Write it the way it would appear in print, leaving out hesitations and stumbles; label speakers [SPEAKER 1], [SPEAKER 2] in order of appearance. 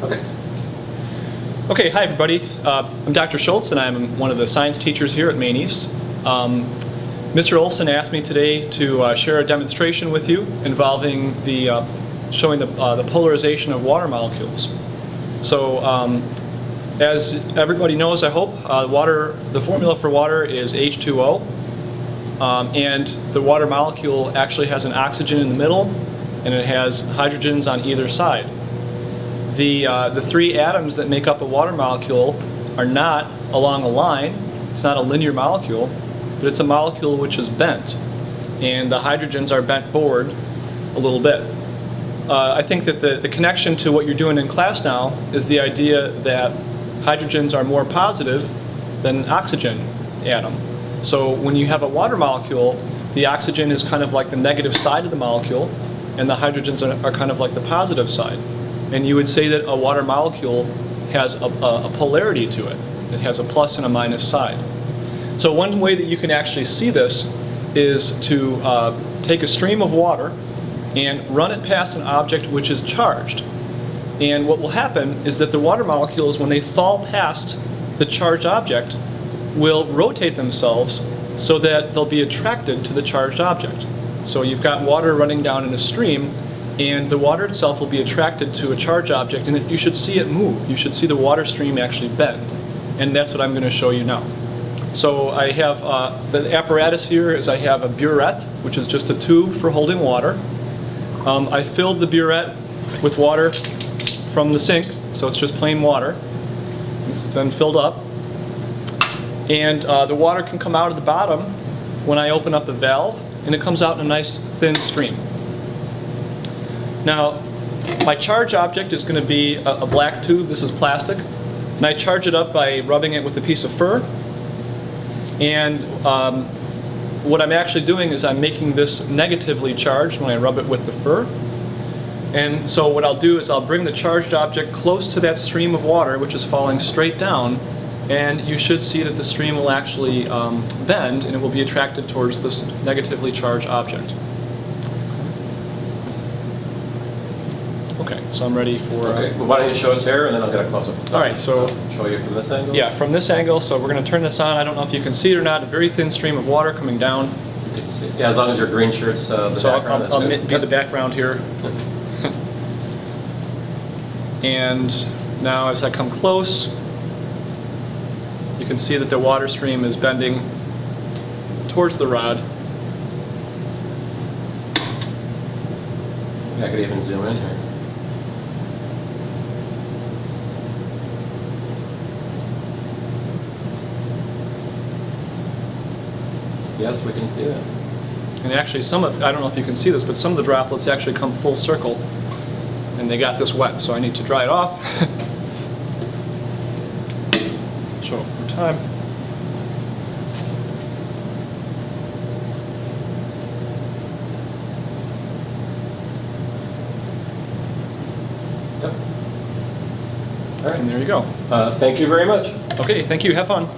[SPEAKER 1] Okay.
[SPEAKER 2] Okay, hi everybody. I'm Dr. Schultz and I'm one of the science teachers here at Maine East. Mr. Olson asked me today to share a demonstration with you involving showing the polarization of water molecules. So as everybody knows, I hope, the formula for water is H2O, and the water molecule actually has an oxygen in the middle and it has hydrogens on either side. The three atoms that make up a water molecule are not along a line. It's not a linear molecule, but it's a molecule which is bent, and the hydrogens are bent forward a little bit. I think that the connection to what you're doing in class now is the idea that hydrogens are more positive than an oxygen atom. So when you have a water molecule, the oxygen is kind of like the negative side of the molecule, and the hydrogens are kind of like the positive side. And you would say that a water molecule has a polarity to it. It has a plus and a minus side. So one way that you can actually see this is to take a stream of water and run it past an object which is charged. And what will happen is that the water molecules, when they fall past the charged object, will rotate themselves so that they'll be attracted to the charged object. So you've got water running down in a stream, and the water itself will be attracted to a charged object, and you should see it move. You should see the water stream actually bend. And that's what I'm going to show you now. So I have, the apparatus here is I have a burette, which is just a tube for holding water. I filled the burette with water from the sink, so it's just plain water. It's been filled up. And the water can come out of the bottom when I open up the valve, and it comes out in a nice thin stream. Now, my charge object is going to be a black tube. This is plastic. And I charge it up by rubbing it with a piece of fur. And what I'm actually doing is I'm making this negatively charged when I rub it with the fur. And so what I'll do is I'll bring the charged object close to that stream of water, which is falling straight down. And you should see that the stream will actually bend, and it will be attracted towards this negatively charged object. Okay, so I'm ready for...
[SPEAKER 1] Okay, well, why don't you show us here, and then I'll get a close-up.
[SPEAKER 2] All right, so...
[SPEAKER 1] Show you from this angle?
[SPEAKER 2] Yeah, from this angle. So we're going to turn this on. I don't know if you can see it or not. A very thin stream of water coming down.
[SPEAKER 1] Yeah, as long as your green shirt's the
[SPEAKER 2] so
[SPEAKER 1] background.
[SPEAKER 2] I'll be the background here. And now as I come close, you can see that the water stream is bending towards the rod.
[SPEAKER 1] Yeah, I could even zoom in here. Yes, we can see that.
[SPEAKER 2] And actually I don't know if you can see this, but some of the droplets actually come full circle, and they got this wet, so I need to dry it off. Show it for time.
[SPEAKER 1] Yep. All right.
[SPEAKER 2] And there you go.
[SPEAKER 1] Thank you very much.
[SPEAKER 2] Okay, thank you. Have fun.